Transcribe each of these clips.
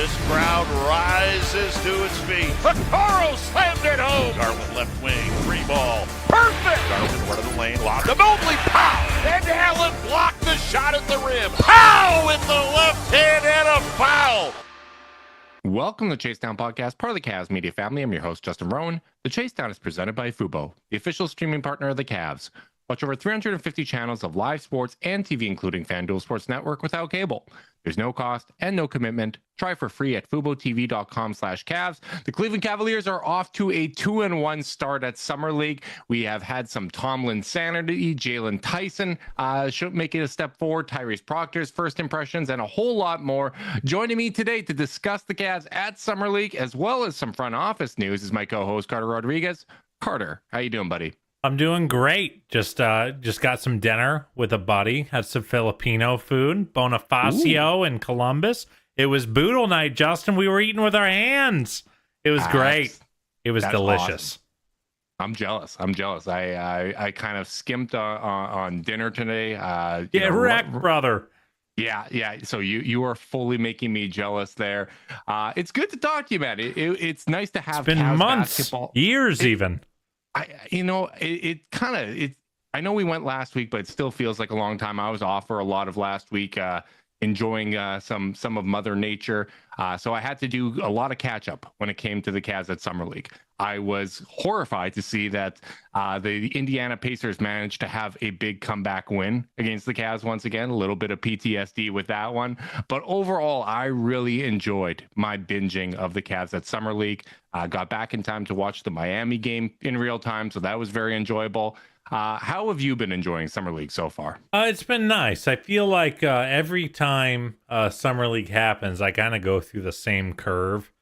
This crowd rises to its feet. Vaccaro slammed it home. Garland left wing, free ball. Perfect! Garland one of the lane, lobbed to Mobley. Pow! And Allen blocked the shot at the rim. Pow! With the left hand and a foul. Welcome to the Chase Down Podcast, part of the Cavs media family. I'm your host, Justin Rowan. The Chase Down is presented by Fubo, the official streaming partner of the Cavs. Watch over 350 channels of live sports and TV, including FanDuel Sports Network without cable. There's no cost and no commitment. Try for free at FuboTV.com/Cavs. The Cleveland Cavaliers are off to a 2-1 start at Summer League. We have had some Tomlin sanity, Jaylen Tyson making a step forward, Tyrese Proctor's first impressions, and a whole lot more. Joining me today to discuss the Cavs at Summer League, as well as some front office news, is my co-host, Carter Rodriguez. Carter, how you doing, buddy? I'm doing great. Just got some dinner with a buddy. Had some Filipino food, Bonifacio in Columbus. It was boodle night, Justin. We were eating with our hands. It was great. It was delicious. Awesome. I'm jealous. I kind of skimped on dinner today. Wrecked, brother. Yeah. So you are fully making me jealous there. It's good to talk to you, man. It's nice to have. It's been Cavs months, basketball. Years even. I know we went last week, but it still feels like a long time. I was off for a lot of last week, enjoying some of Mother Nature. So I had to do a lot of catch up when it came to the Cavs at Summer League. I was horrified to see that the Indiana Pacers managed to have a big comeback win against the Cavs once again. A little bit of PTSD with that one. But overall, I really enjoyed my binging of the Cavs at Summer League. Got back in time to watch the Miami game in real time, so that was very enjoyable. How have you been enjoying Summer League so far? It's been nice. I feel like every time Summer League happens, I kind of go through the same curve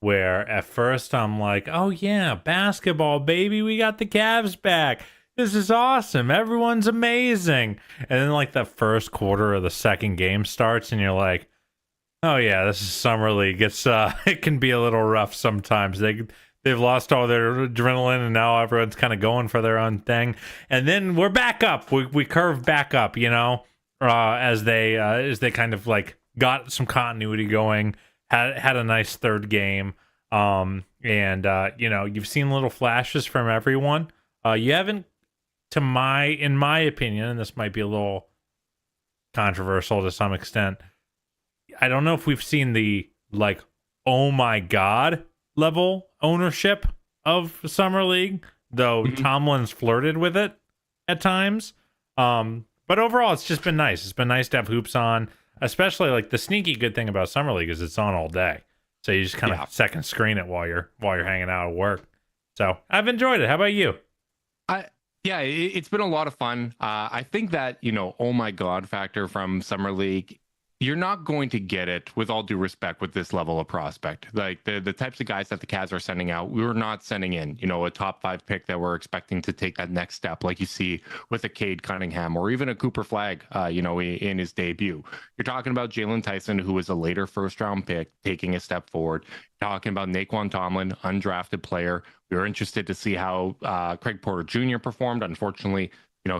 where at first I'm like, oh yeah, basketball, baby, we got the Cavs back. This is awesome. Everyone's amazing. And then like the first quarter of the second game starts and you're like, oh yeah, this is Summer League. It's it can be a little rough sometimes. They've lost all their adrenaline, and now everyone's kind of going for their own thing. And then we're back up. We curve back up, as they kind of like got some continuity going. Had a nice third game, and you've seen little flashes from everyone. You haven't, in my opinion, and this might be a little controversial to some extent. I don't know if we've seen the like, oh my god level ownership of Summer League, though Tomlin's flirted with it at times. But overall, it's just been nice. It's been nice to have hoops on, especially like the sneaky good thing about Summer League is it's on all day. So you just kind of second screen it while you're hanging out at work. So I've enjoyed it. How about you? It's been a lot of fun. I think that, oh my God factor from Summer League, you're not going to get it, with all due respect, with this level of prospect. Like the types of guys that the Cavs are sending out, we're not sending in, a top 5 pick that we're expecting to take that next step, like you see with a Cade Cunningham or even a Cooper Flagg, in his debut. You're talking about Jaylen Tyson, who was a later first-round pick, taking a step forward. You're talking about Naquin Tomlin, undrafted player. We were interested to see how Craig Porter Jr. performed. Unfortunately,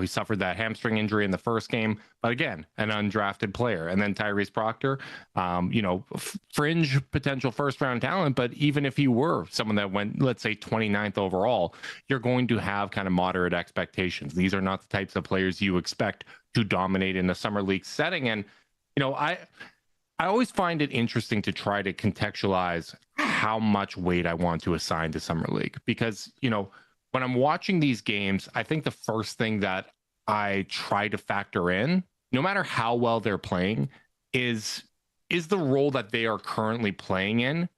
he suffered that hamstring injury in the first game, but again, an undrafted player. And then Tyrese Proctor, fringe potential first-round talent, but even if he were someone that went, let's say, 29th overall, you're going to have kind of moderate expectations. These are not the types of players you expect to dominate in a Summer League setting. And, I always find it interesting to try to contextualize how much weight I want to assign to Summer League because, when I'm watching these games, I think the first thing that I try to factor in, no matter how well they're playing, is the role that they are currently playing in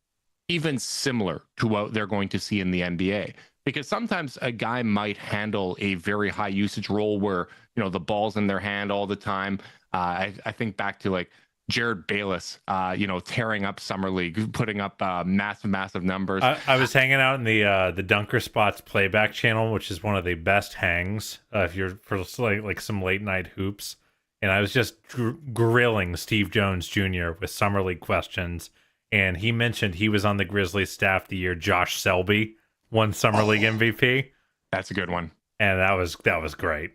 even similar to what they're going to see in the NBA? Because sometimes a guy might handle a very high usage role where, the ball's in their hand all the time. I think back to like Jared Bayless, tearing up Summer League, putting up massive numbers. I was hanging out in the Dunker Spots playback channel, which is one of the best hangs if you're for like some late night hoops. And I was just grilling Steve Jones Jr. with Summer League questions. And he mentioned he was on the Grizzlies staff the year Josh Selby won Summer League MVP. That's a good one. And that was great.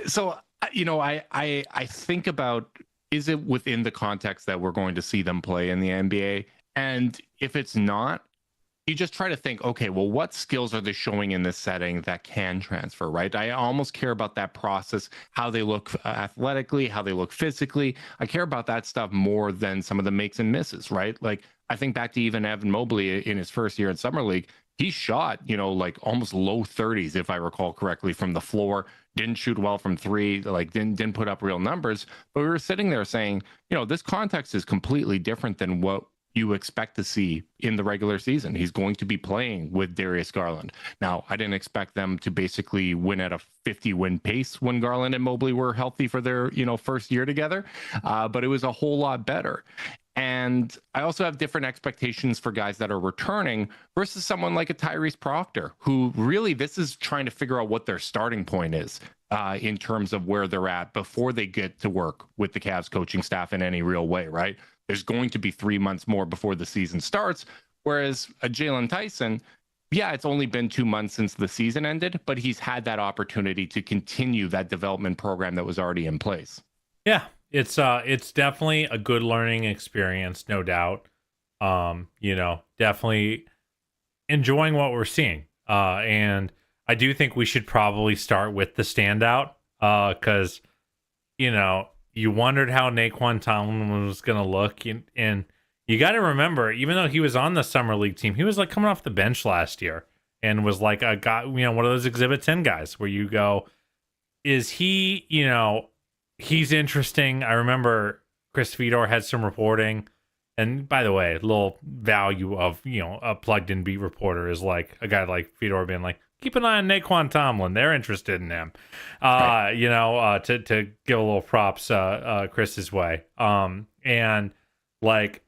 So, I think about is it within the context that we're going to see them play in the NBA? And if it's not, you just try to think, okay, well, what skills are they showing in this setting that can transfer, right? I almost care about that process, how they look athletically, how they look physically. I care about that stuff more than some of the makes and misses, right? Like, I think back to even Evan Mobley in his first year in Summer League. He shot, like almost low 30s, if I recall correctly, from the floor. Didn't shoot well from three, like didn't put up real numbers. But we were sitting there saying, this context is completely different than what you expect to see in the regular season. He's going to be playing with Darius Garland. Now, I didn't expect them to basically win at a 50-win pace when Garland and Mobley were healthy for their, first year together, but it was a whole lot better. And I also have different expectations for guys that are returning versus someone like a Tyrese Proctor, who really, this is trying to figure out what their starting point is in terms of where they're at before they get to work with the Cavs coaching staff in any real way, right? There's going to be 3 months more before the season starts. Whereas a Jaylen Tyson, yeah, it's only been 2 months since the season ended, but he's had that opportunity to continue that development program that was already in place. Yeah, it's definitely a good learning experience, no doubt. Definitely enjoying what we're seeing. And I do think we should probably start with the standout, because, you wondered how Naquin Tomlin was going to look. And you got to remember, even though he was on the Summer League team, he was like coming off the bench last year and was like a guy, one of those Exhibit 10 guys where you go, is he, he's interesting. I remember Chris Fedor had some reporting. And by the way, a little value of, a plugged in beat reporter is like a guy like Fedor being like, keep an eye on Naquin Tomlin. They're interested in him. Right. To give a little props Chris's way. And like,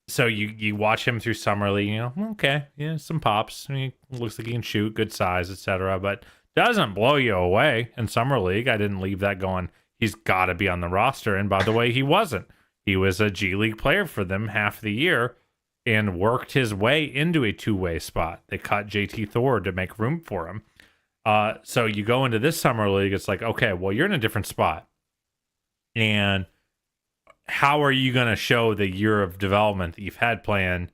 so you watch him through Summer League, okay, yeah, some pops. I mean, looks like he can shoot, good size, etc. But doesn't blow you away in Summer League. I didn't leave that going, he's got to be on the roster. And by the way, he wasn't. He was a G League player for them half the year and worked his way into a two-way spot. They cut JT Thor to make room for him. So you go into this Summer League, it's like, okay, well, you're in a different spot. And how are you going to show the year of development that you've had playing,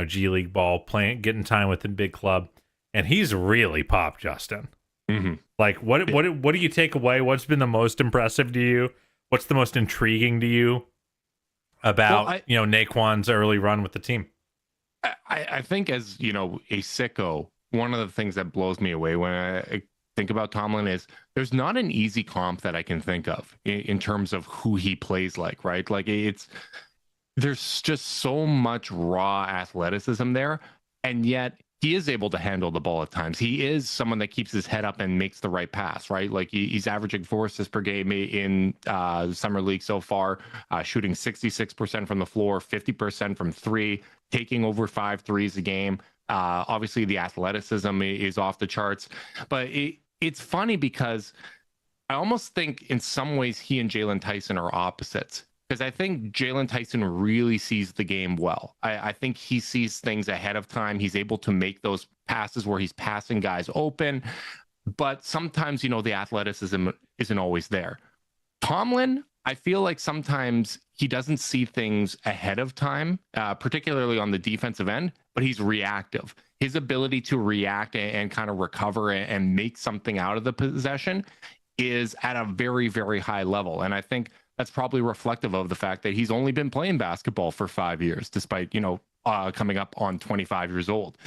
G League ball, getting time with the big club? And he's really popped, Justin. Mm-hmm. Like, what do you take away? What's been the most impressive to you? What's the most intriguing to you about, Naquin's early run with the team? I think as, a sicko, one of the things that blows me away when I think about Tomlin is there's not an easy comp that I can think of in terms of who he plays like, right? Like there's just so much raw athleticism there. And yet he is able to handle the ball at times. He is someone that keeps his head up and makes the right pass, right? Like he's averaging 4 assists per game in Summer League so far, shooting 66% from the floor, 50% from three, taking over 5 threes a game. Obviously, the athleticism is off the charts. But it's funny because I almost think in some ways he and Jaylen Tyson are opposites. Because I think Jaylen Tyson really sees the game well. I think he sees things ahead of time. He's able to make those passes where he's passing guys open. But sometimes, the athleticism isn't always there. Tomlin, I feel like sometimes he doesn't see things ahead of time, particularly on the defensive end, but he's reactive. His ability to react and kind of recover and make something out of the possession is at a very, very high level. And I think that's probably reflective of the fact that he's only been playing basketball for 5 years, despite, coming up on 25 years old.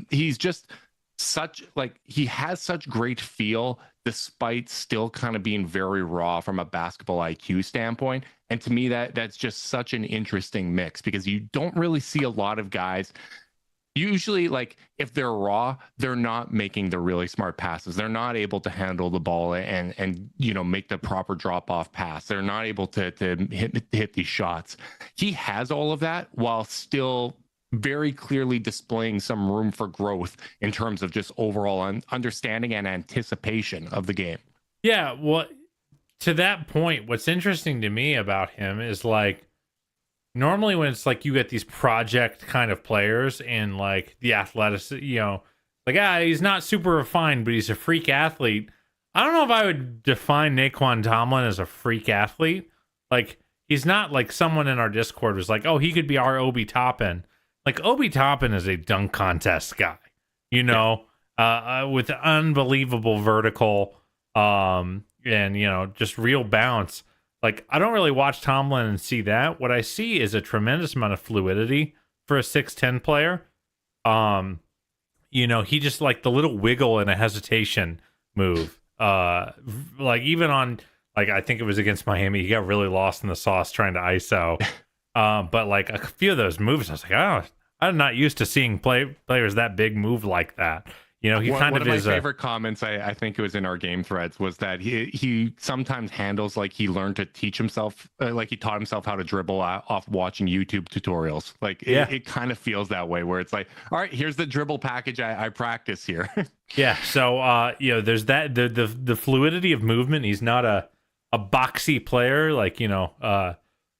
He's just he has such great feel, despite still kind of being very raw from a basketball IQ standpoint. And to me, that's just such an interesting mix because you don't really see a lot of guys. Usually, like, if they're raw, they're not making the really smart passes. They're not able to handle the ball and make the proper drop-off pass. They're not able to hit these shots. He has all of that while still very clearly displaying some room for growth in terms of just overall understanding and anticipation of the game. Yeah, well, to that point, what's interesting to me about him is, like, normally when it's like you get these project kind of players and like the athleticism, he's not super refined, but he's a freak athlete. I don't know if I would define Naquin Tomlin as a freak athlete. Like, he's not like someone in our Discord was like, oh, he could be our Obi Toppin. Like, Obi Toppin is a dunk contest guy, with unbelievable vertical, and, just real bounce. Like, I don't really watch Tomlin and see that. What I see is a tremendous amount of fluidity for a 6'10 player. He just like the little wiggle and a hesitation move. Like even on, like, I think it was against Miami, he got really lost in the sauce trying to ISO. But like a few of those moves, I was like, oh, I'm not used to seeing players that big move like that. He One of my favorite comments, I think it was in our game threads, was that he sometimes handles like he learned to teach himself, like he taught himself how to dribble off watching YouTube tutorials. Like it kind of feels that way, where it's like, all right, here's the dribble package I practice here. Yeah. So there's that the fluidity of movement. He's not a boxy player, like I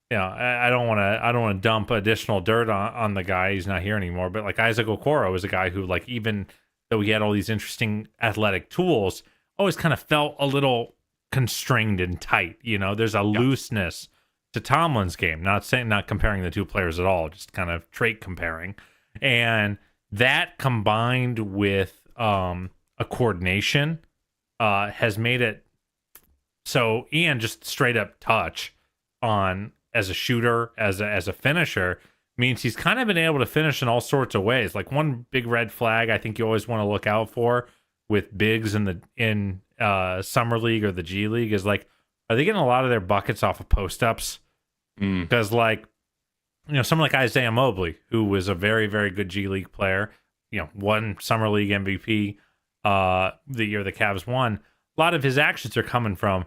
don't want to dump additional dirt on the guy. He's not here anymore. But like Isaac Okoro is a guy who, like, even though he had all these interesting athletic tools, always kind of felt a little constrained and tight. There's a looseness to Tomlin's game. Not comparing the two players at all, just kind of trait comparing. And that combined with a coordination has made it so Ian just straight up touch on as a shooter, as a finisher, means he's kind of been able to finish in all sorts of ways. Like, one big red flag I think you always want to look out for with bigs in Summer League or the G League is, like, are they getting a lot of their buckets off of post-ups? Because, like, someone like Isaiah Mobley, who was a very, very good G League player, won Summer League MVP the year the Cavs won, a lot of his actions are coming from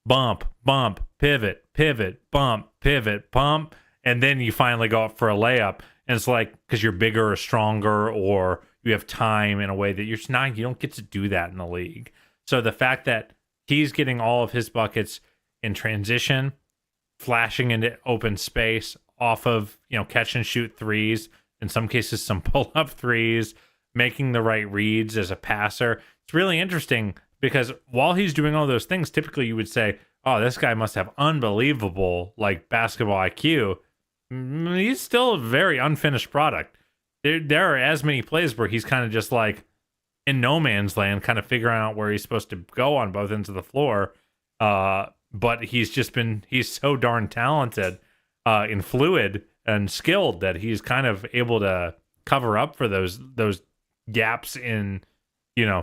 bump, bump, pivot, pivot, bump, pivot, bump, and then you finally go up for a layup. And it's like, because you're bigger or stronger, or you have time in a way that you don't get to do that in the league. So the fact that he's getting all of his buckets in transition, flashing into open space off of, catch and shoot threes, in some cases some pull up threes, making the right reads as a passer. It's really interesting because while he's doing all those things, typically you would say, oh, this guy must have unbelievable, like, basketball IQ. He's still a very unfinished product. There are as many plays where he's kind of just like in no man's land, kind of figuring out where he's supposed to go on both ends of the floor. But he's so darn talented and fluid and skilled that he's kind of able to cover up for those gaps in,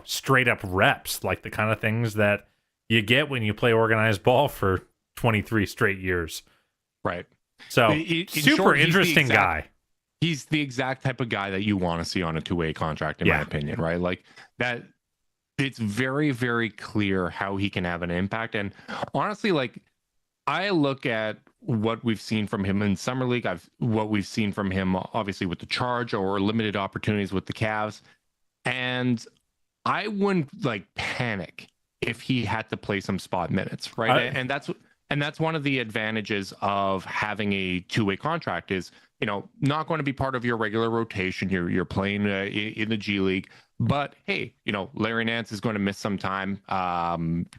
straight up reps, like the kind of things that you get when you play organized ball for 23 straight years. Right. So in super short, interesting guy. He's the exact type of guy that you want to see on a two-way contract, in my opinion, right? Like that, it's very, very clear how he can have an impact. And honestly, like, I look at what we've seen from him in Summer League, what we've seen from him, obviously, with the Charge or limited opportunities with the Cavs. And I wouldn't, like, panic if he had to play some spot minutes, right? And that's one of the advantages of having a two-way contract is, not going to be part of your regular rotation. You're playing in the G League, but hey, Larry Nance is going to miss some time.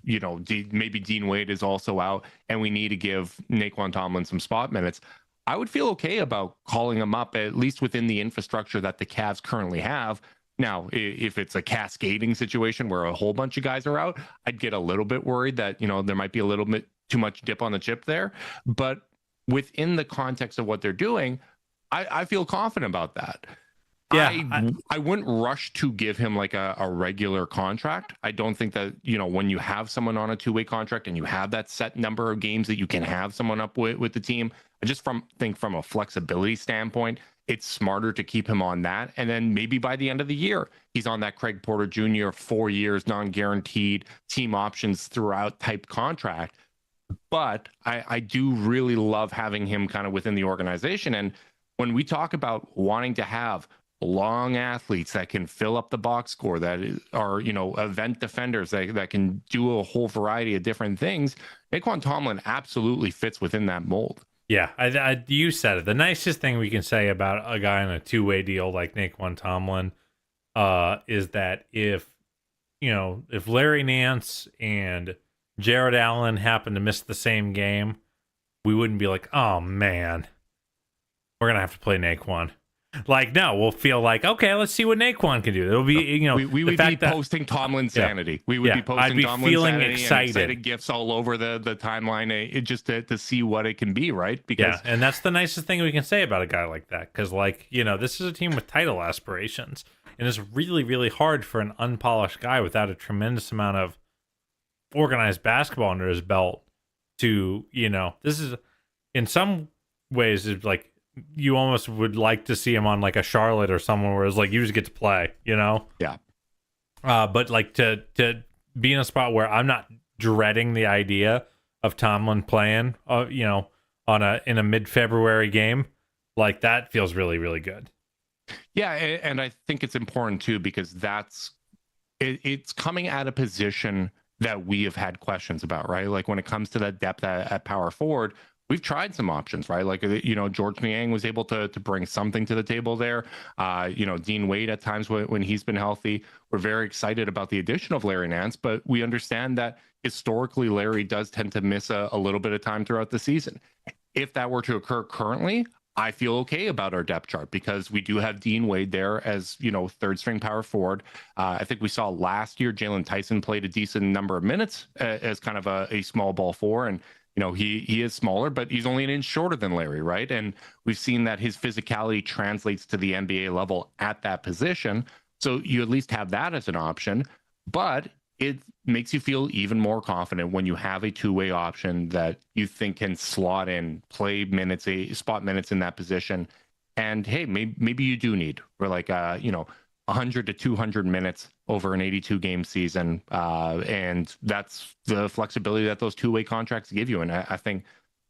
Maybe Dean Wade is also out, and we need to give Naquin Tomlin some spot minutes. I would feel okay about calling him up, at least within the infrastructure that the Cavs currently have. Now, if it's a cascading situation where a whole bunch of guys are out, I'd get a little bit worried that, there might be a little bit too much dip on the chip there. But within the context of what they're doing, I feel confident about that. Yeah, I wouldn't rush to give him like a regular contract. I don't think that, when you have someone on a two-way contract and you have that set number of games that you can have someone up with the team, I just think from a flexibility standpoint, it's smarter to keep him on that. And then maybe by the end of the year, he's on that Craig Porter Jr. 4 years, non-guaranteed team options throughout type contract. But I do really love having him kind of within the organization. And when we talk about wanting to have long athletes that can fill up the box score, that are, event defenders that can do a whole variety of different things, Naquin Tomlin absolutely fits within that mold. Yeah, you said it. The nicest thing we can say about a guy on a two-way deal like Naquin Tomlin is that if Larry Nance and Jared Allen happen to miss the same game, we wouldn't be like, oh man, we're gonna have to play Naquin. Like, no, we'll feel like, okay, let's see what Naquin can do. It'll be, you know, we would be posting Tomlin sanity. We would be posting I'd be Tomlin feeling sanity excited. and excited gifs all over the timeline, just to see what it can be, right? Because and that's the nicest thing we can say about a guy like that, because, like, you know, this is a team with title aspirations, and it's really, really hard for an unpolished guy without a tremendous amount of organized basketball under his belt to, you know, this is, in some ways, it's like, you almost would like to see him on like a Charlotte or someone where it's like you just get to play, you know? Yeah. But like to be in a spot where I'm not dreading the idea of Tomlin playing, you know, in a mid-February game, like that feels really, really good. Yeah, and I think it's important too because it's coming at a position that we have had questions about, right? Like when it comes to that depth at power forward. We've tried some options, right? Like, you know, George Niang was able to bring something to the table there. You know, Dean Wade at times when he's been healthy. We're very excited about the addition of Larry Nance, but we understand that historically Larry does tend to miss a little bit of time throughout the season. If that were to occur currently, I feel okay about our depth chart because we do have Dean Wade there as, you know, third string power forward. I think we saw last year Jaylen Tyson played a decent number of minutes as kind of a small ball four. And you know, he is smaller, but he's only an inch shorter than Larry, right? And we've seen that his physicality translates to the NBA level at that position. So you at least have that as an option, but it makes you feel even more confident when you have a two-way option that you think can slot in, play minutes, spot minutes in that position. And hey, maybe you do need, or like, you know, 100 to 200 minutes over an 82 game season. And that's the flexibility that those two-way contracts give you. And I think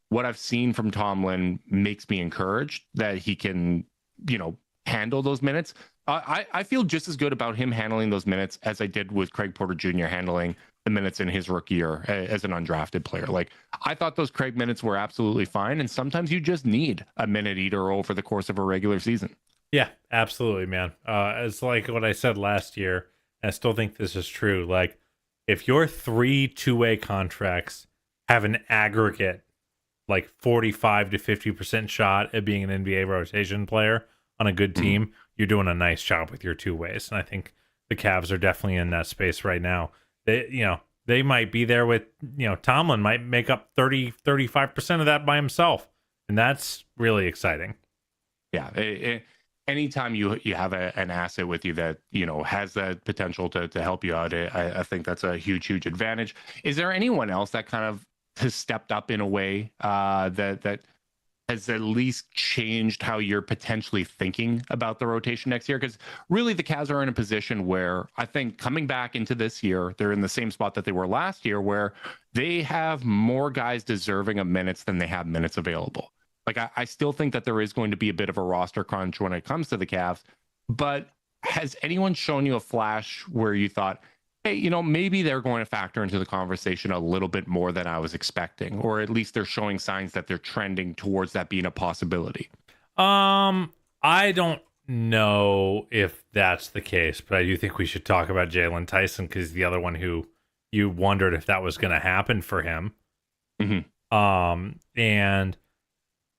what I've seen from Tomlin makes me encouraged that he can, you know, handle those minutes. I feel just as good about him handling those minutes as I did with Craig Porter Jr. handling the minutes in his rookie year as an undrafted player. Like, I thought those Craig minutes were absolutely fine. And sometimes you just need a minute eater over the course of a regular season. Yeah, absolutely, man. It's like what I said last year. I still think this is true. Like, if your 3 two-way contracts have an aggregate, like 45 to 50% shot at being an NBA rotation player on a good team, you're doing a nice job with your two ways. And I think the Cavs are definitely in that space right now. They might be there with, you know, Tomlin might make up 35% of that by himself. And that's really exciting. Yeah. Anytime you have an asset with you that, you know, has that potential to help you out, I think that's a huge advantage. Is there anyone else that kind of has stepped up in a way that has at least changed how you're potentially thinking about the rotation next year? Because really the Cavs are in a position where I think coming back into this year, they're in the same spot that they were last year, where they have more guys deserving of minutes than they have minutes available. Like, I still think that there is going to be a bit of a roster crunch when it comes to the Cavs, but has anyone shown you a flash where you thought, hey, you know, maybe they're going to factor into the conversation a little bit more than I was expecting, or at least they're showing signs that they're trending towards that being a possibility? I don't know if that's the case, but I do think we should talk about Jaylen Tyson because the other one who you wondered if that was going to happen for him. Mm-hmm. And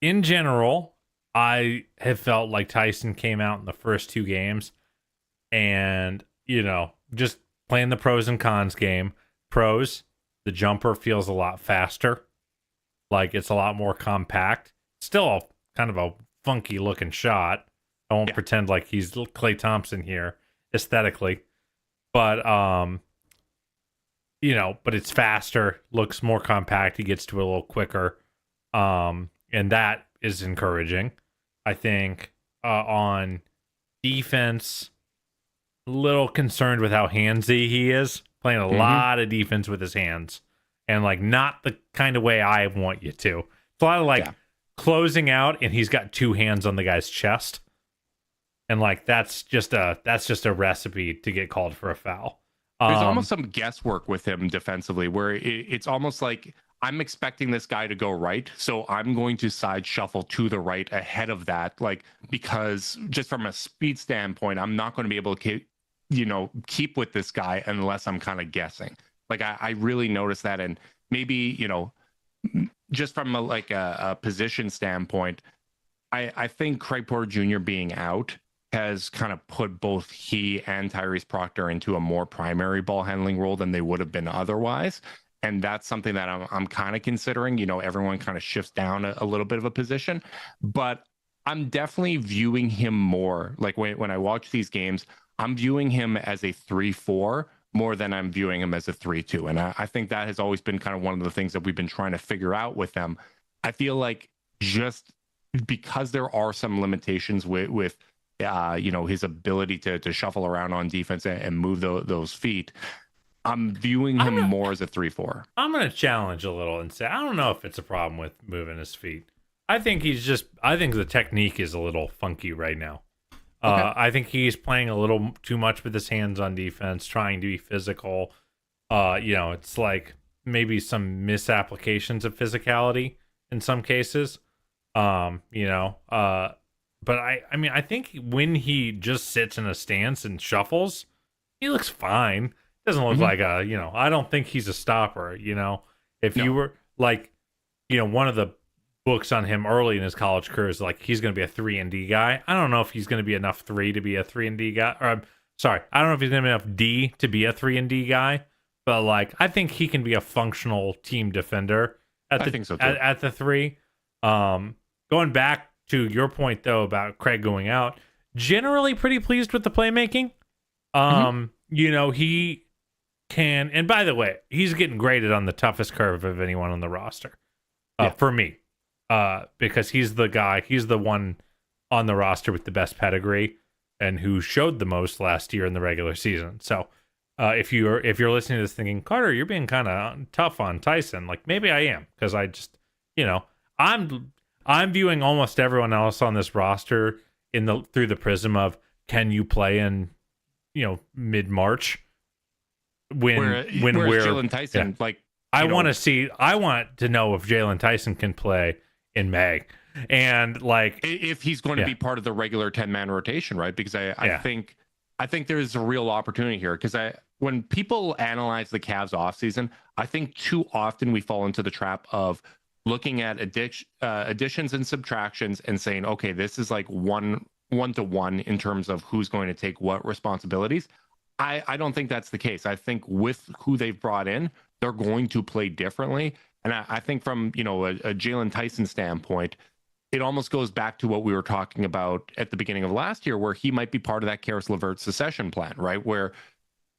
in general, I have felt like Tyson came out in the first 2 games and, you know, just playing the pros and cons game. Pros, the jumper feels a lot faster. Like, it's a lot more compact. Still kind of a funky looking shot. I won't pretend like he's Klay Thompson here aesthetically. But, you know, but it's faster, looks more compact. He gets to it a little quicker. And that is encouraging. I think on defense, a little concerned with how handsy he is, playing a lot of defense with his hands. And, like, not the kind of way I want you to. It's a lot of, like, closing out, and he's got 2 hands on the guy's chest. And, like, that's just a recipe to get called for a foul. There's almost some guesswork with him defensively where it's almost like, I'm expecting this guy to go right, so I'm going to side shuffle to the right ahead of that, like, because just from a speed standpoint, I'm not going to be able to keep with this guy unless I'm kind of guessing. Like, I really noticed that, and maybe, you know, just from a position standpoint, I think Craig Porter Jr. being out has kind of put both he and Tyrese Proctor into a more primary ball handling role than they would have been otherwise. And that's something that I'm kind of considering. You know, everyone kind of shifts down a little bit of a position, but I'm definitely viewing him more like when I watch these games, I'm viewing him as a 3-4 more than I'm viewing him as a 3-2. And I think that has always been kind of one of the things that we've been trying to figure out with them. I feel like just because there are some limitations with you know, his ability to shuffle around on defense and move those feet, I'm viewing him more as a 3-4. I'm going to challenge a little and say, I don't know if it's a problem with moving his feet. I think the technique is a little funky right now. Okay. I think he's playing a little too much with his hands on defense, trying to be physical. You know, it's like maybe some misapplications of physicality in some cases. You know, but I mean, I think when he just sits in a stance and shuffles, he looks fine. Doesn't look like a, you know, I don't think he's a stopper, you know. If you were like, you know, one of the books on him early in his college career is like he's going to be a 3-and-D guy. I don't know if he's going to be enough 3 to be a 3-and-D guy. Or I'm sorry, I don't know if he's going to be enough D to be a 3-and-D guy. But like, I think he can be a functional team defender at I think so too. At the 3. Going back to your point though about Craig going out, generally pretty pleased with the playmaking. You know, he can, and by the way, he's getting graded on the toughest curve of anyone on the roster. For me. Because he's the one on the roster with the best pedigree and who showed the most last year in the regular season. So if you're listening to this thinking, Carter, you're being kind of tough on Tyson, like maybe I am, because I just, you know, I'm viewing almost everyone else on this roster through the prism of, can you play in, you know, mid-March when we're Jaylen Tyson, like, I want to know if Jaylen Tyson can play in May, and like if he's going to be part of the regular 10-man rotation, right? Because I think there's a real opportunity here, because when people analyze the Cavs offseason, I think too often we fall into the trap of looking at additions and subtractions and saying, okay, this is like one-to-one in terms of who's going to take what responsibilities. I don't think that's the case. I think with who they've brought in, they're going to play differently. And I think from, you know, a Jaylen Tyson standpoint, it almost goes back to what we were talking about at the beginning of last year, where he might be part of that Karis LeVert secession plan, right? Where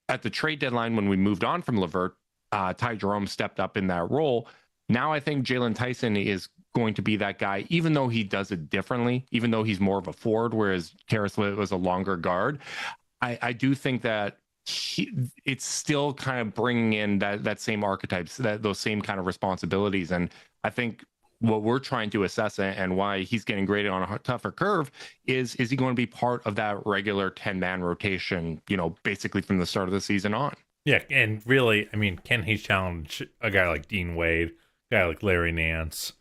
at the trade deadline, when we moved on from LeVert, Ty Jerome stepped up in that role. Now I think Jaylen Tyson is going to be that guy, even though he does it differently, even though he's more of a forward, whereas Karis was a longer guard. I do think that it's still kind of bringing in that same archetypes, those same kind of responsibilities. And I think what we're trying to assess and why he's getting graded on a tougher curve is he going to be part of that regular 10-man rotation, you know, basically from the start of the season on? Yeah, and really, I mean, can he challenge a guy like Dean Wade, a guy like Larry Nance,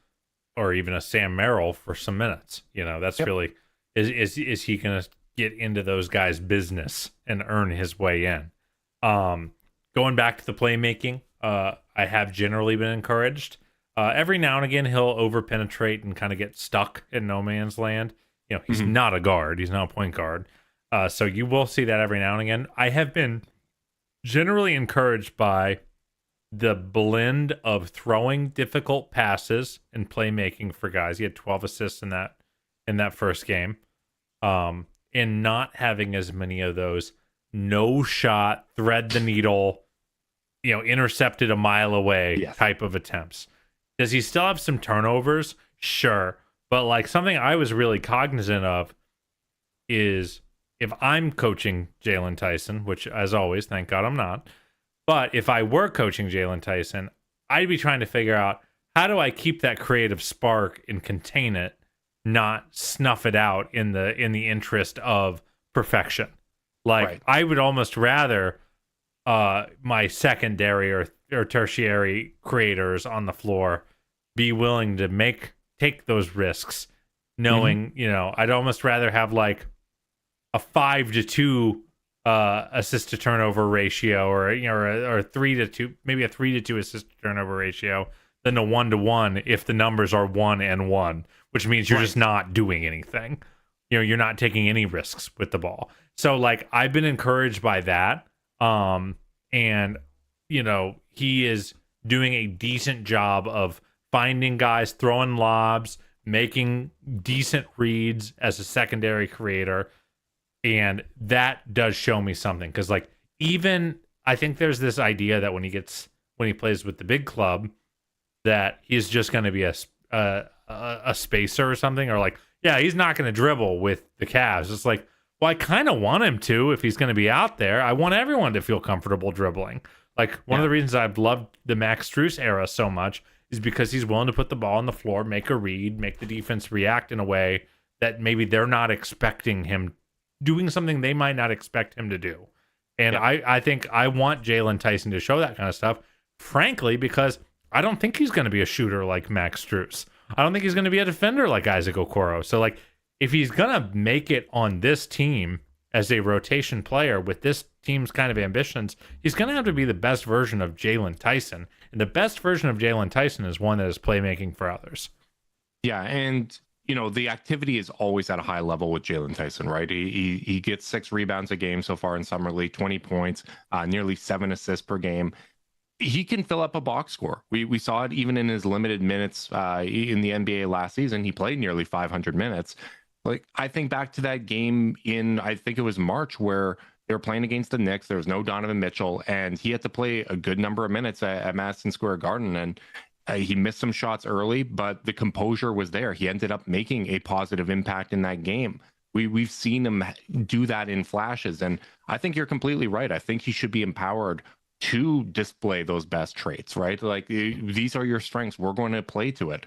or even a Sam Merrill for some minutes? You know, that's really, is he going to get into those guys' business and earn his way in? Going back to the playmaking, I have generally been encouraged. Every now and again, he'll over-penetrate and kind of get stuck in no man's land. You know, he's not a guard. He's not a point guard. So you will see that every now and again. I have been generally encouraged by the blend of throwing difficult passes and playmaking for guys. He had 12 assists in that first game. And not having as many of those no shot, thread the needle, you know, intercepted a mile away type of attempts. Does he still have some turnovers? Sure. But like something I was really cognizant of is if I'm coaching Jaylen Tyson, which as always, thank God I'm not. But if I were coaching Jaylen Tyson, I'd be trying to figure out, how do I keep that creative spark and contain it, not snuff it out in the interest of perfection? Like, I would almost rather my secondary or tertiary creators on the floor be willing to take those risks, knowing, you know, I'd almost rather have like a 5-to-2 assist to turnover ratio, or, you know, or a 3-to-2, maybe a 3-to-2 assist to turnover ratio, than a 1-to-1 if the numbers are 1 and 1, which means you're just not doing anything. You're not taking any risks with the ball. So like I've been encouraged by that. And he is doing a decent job of finding guys, throwing lobs, making decent reads as a secondary creator. And that does show me something. Because like even I think there's this idea that when he plays with the big club, that he's just going to be a spacer or something, or like, yeah, he's not going to dribble with the Cavs. It's like, well, I kind of want him to if he's going to be out there. I want everyone to feel comfortable dribbling. Like one of the reasons I've loved the Max Strus era so much is because he's willing to put the ball on the floor, make a read, make the defense react in a way that maybe they're not expecting him doing something they might not expect him to do. And I think I want Jaylen Tyson to show that kind of stuff, frankly, because I don't think he's going to be a shooter like Max Strus. I don't think he's going to be a defender like Isaac Okoro. So, like, if he's going to make it on this team as a rotation player with this team's kind of ambitions, he's going to have to be the best version of Jaylen Tyson. And the best version of Jaylen Tyson is one that is playmaking for others. Yeah, and the activity is always at a high level with Jaylen Tyson, right? He gets 6 rebounds a game so far in summer league, 20 points, nearly 7 assists per game. He can fill up a box score. We saw it even in his limited minutes in the NBA last season. He played nearly 500 minutes. Like, I think back to that game in, I think it was March, where they were playing against the Knicks. There was no Donovan Mitchell, and he had to play a good number of minutes at Madison Square Garden. And he missed some shots early, but the composure was there. He ended up making a positive impact in that game. We've seen him do that in flashes. And I think you're completely right. I think he should be empowered to display those best traits, right? Like, these are your strengths. We're going to play to it.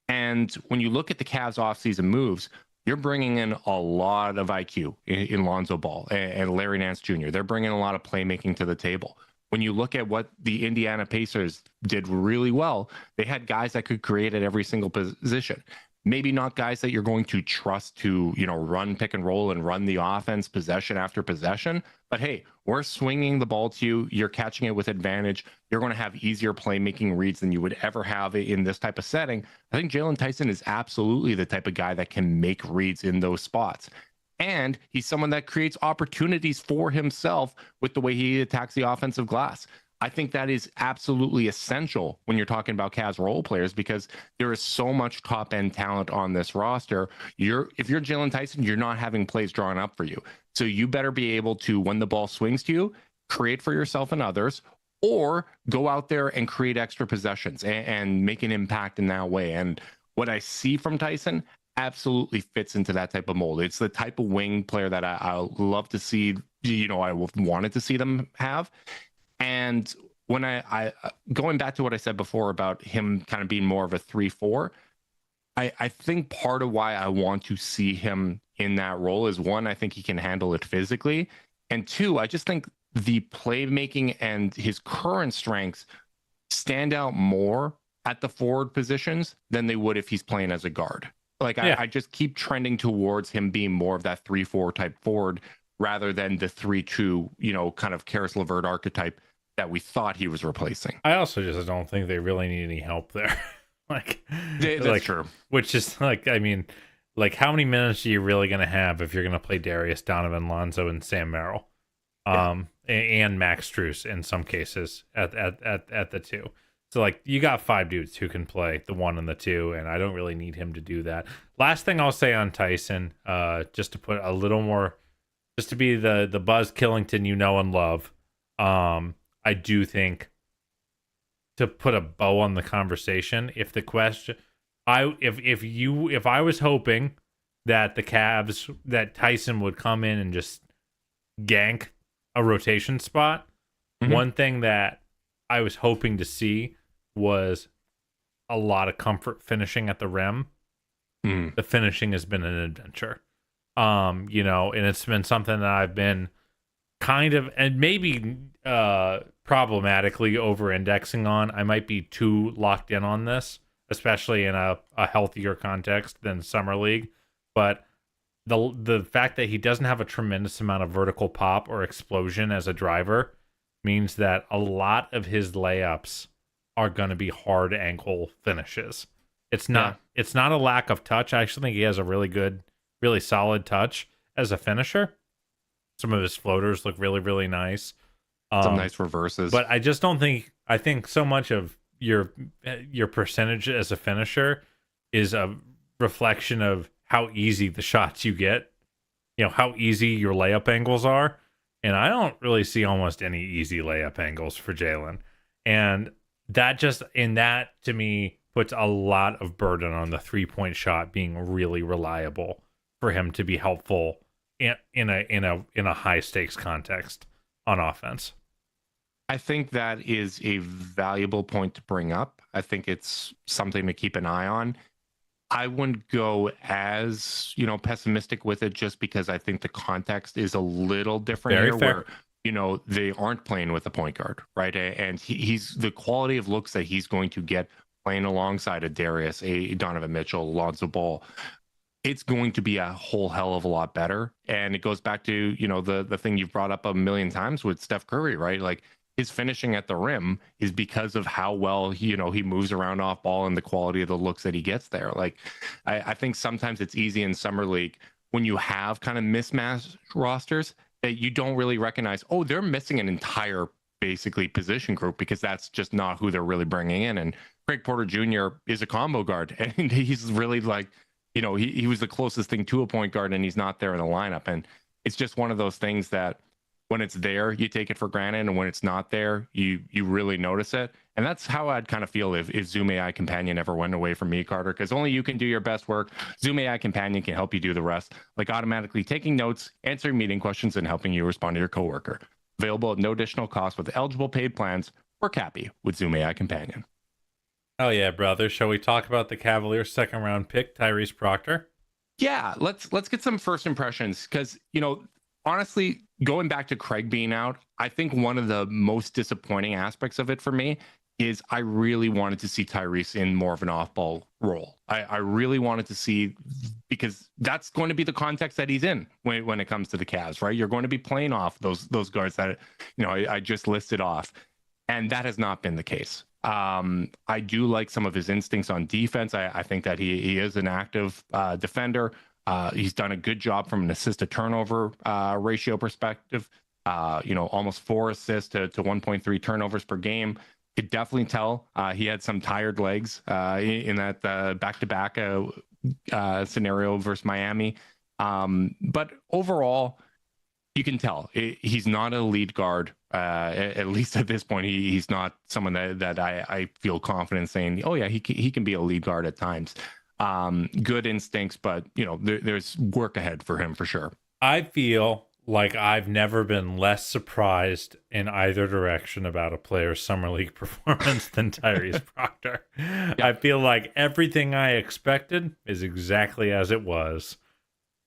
And when you look at the Cavs offseason moves, you're bringing in a lot of IQ in Lonzo Ball and Larry Nance Jr. They're bringing a lot of playmaking to the table. When you look at what the Indiana Pacers did really well, they had guys that could create at every single position. Maybe not guys that you're going to trust to, run pick and roll and run the offense possession after possession. But hey, we're swinging the ball to you. You're catching it with advantage. You're going to have easier playmaking reads than you would ever have in this type of setting. I think Jaylen Tyson is absolutely the type of guy that can make reads in those spots. And he's someone that creates opportunities for himself with the way he attacks the offensive glass. I think that is absolutely essential when you're talking about Cavs role players, because there is so much top end talent on this roster. If you're Jaylen Tyson, you're not having plays drawn up for you. So you better be able to, when the ball swings to you, create for yourself and others, or go out there and create extra possessions and make an impact in that way. And what I see from Tyson absolutely fits into that type of mold. It's the type of wing player that I love to see, I wanted to see them have. And when I going back to what I said before about him kind of being more of a 3-4, I think part of why I want to see him in that role is, one, I think he can handle it physically. And two, I just think the playmaking and his current strengths stand out more at the forward positions than they would if he's playing as a guard. Like, I just keep trending towards him being more of that 3-4 type forward rather than the 3-2, kind of Karis LeVert archetype that we thought he was replacing. I also just don't think they really need any help there. That's true. Which is like, I mean, like, how many minutes are you really going to have if you're going to play Darius, Donovan, Lonzo, and Sam Merrill, and Max Strus in some cases at the 2. So, like, you got 5 dudes who can play the 1 and the 2, and I don't really need him to do that. Last thing I'll say on Tyson, just to put a little more, just to be the Buzz Killington you know and love, I do think, to put a bow on the conversation, if the question, if I was hoping that the Cavs, that Tyson would come in and just gank a rotation spot, one thing that I was hoping to see was a lot of comfort finishing at the rim. The finishing has been an adventure, and it's been something that I've been kind of, and maybe problematically over-indexing on. I might be too locked in on this, especially in a healthier context than Summer League. But the fact that he doesn't have a tremendous amount of vertical pop or explosion as a driver means that a lot of his layups are going to be hard ankle finishes. It's not a lack of touch. I actually think he has a really good, really solid touch as a finisher. Some of his floaters look really, really nice. Some nice reverses. But I just don't think, I think so much of your percentage as a finisher is a reflection of how easy the shots you get, how easy your layup angles are. And I don't really see almost any easy layup angles for Jaylen. And that to me puts a lot of burden on the 3-point shot being really reliable for him to be helpful in a high stakes context on offense. I think that is a valuable point to bring up. I think it's something to keep an eye on. I wouldn't go as, pessimistic with it just because I think the context is a little different Very here fair. where, they aren't playing with a point guard, right? And he's the quality of looks that he's going to get playing alongside a Darius, a Donovan Mitchell, Lonzo Ball. It's going to be a whole hell of a lot better. And it goes back to, the thing you've brought up a million times with Steph Curry, right? Like, his finishing at the rim is because of how well he moves around off ball and the quality of the looks that he gets there. Like, I think sometimes it's easy in summer league when you have kind of mismatched rosters that you don't really recognize, oh, they're missing an entire basically position group because that's just not who they're really bringing in. And Craig Porter Jr. is a combo guard, and he's really like, he was the closest thing to a point guard, and he's not there in the lineup. And it's just one of those things that when it's there, you take it for granted, and when it's not there, you really notice it. And that's how I'd kind of feel if Zoom AI Companion ever went away from me, Carter, because only you can do your best work. Zoom AI Companion can help you do the rest, like automatically taking notes, answering meeting questions, and helping you respond to your coworker. Available at no additional cost with eligible paid plans. Work happy with Zoom AI Companion. Oh yeah, brother. Shall we talk about the Cavaliers' second round pick, Tyrese Proctor? Yeah, let's get some first impressions because, honestly, going back to Craig being out, I think one of the most disappointing aspects of it for me is I really wanted to see Tyrese in more of an off-ball role. I really wanted to see, because that's going to be the context that he's in when it comes to the Cavs, right? You're going to be playing off those guards that, I just listed off, and that has not been the case. I do like some of his instincts on defense. I think that he is an active defender. He's done a good job from an assist to turnover ratio perspective. Almost 4 assists to 1.3 turnovers per game. Could definitely tell he had some tired legs in that back-to-back scenario versus Miami. But overall, you can tell he's not a lead guard. At least at this point, he's not someone that I feel confident saying, oh yeah, he can be a lead guard at times. Good instincts, but there's work ahead for him for sure. I feel like I've never been less surprised in either direction about a player's summer league performance than Tyrese Proctor. Yeah. I feel like everything I expected is exactly as it was.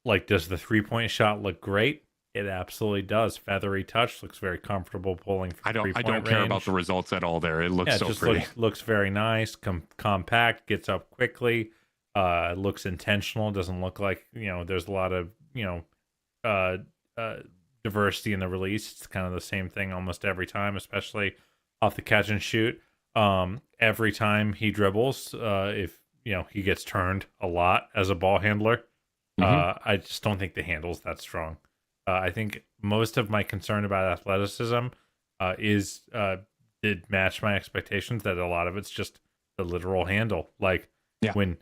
Like, does the 3-point shot look great? It absolutely does. Feathery touch, looks very comfortable pulling from I don't care about the results at all there. It looks so pretty. Looks very nice, compact, gets up quickly. Looks intentional. Doesn't look like there's a lot of diversity in the release. It's kind of the same thing almost every time, especially off the catch and shoot. Every time he dribbles, if he gets turned a lot as a ball handler. I just don't think the handle's that strong. I think most of my concern about athleticism did match my expectations. That a lot of it's just the literal handle. Like when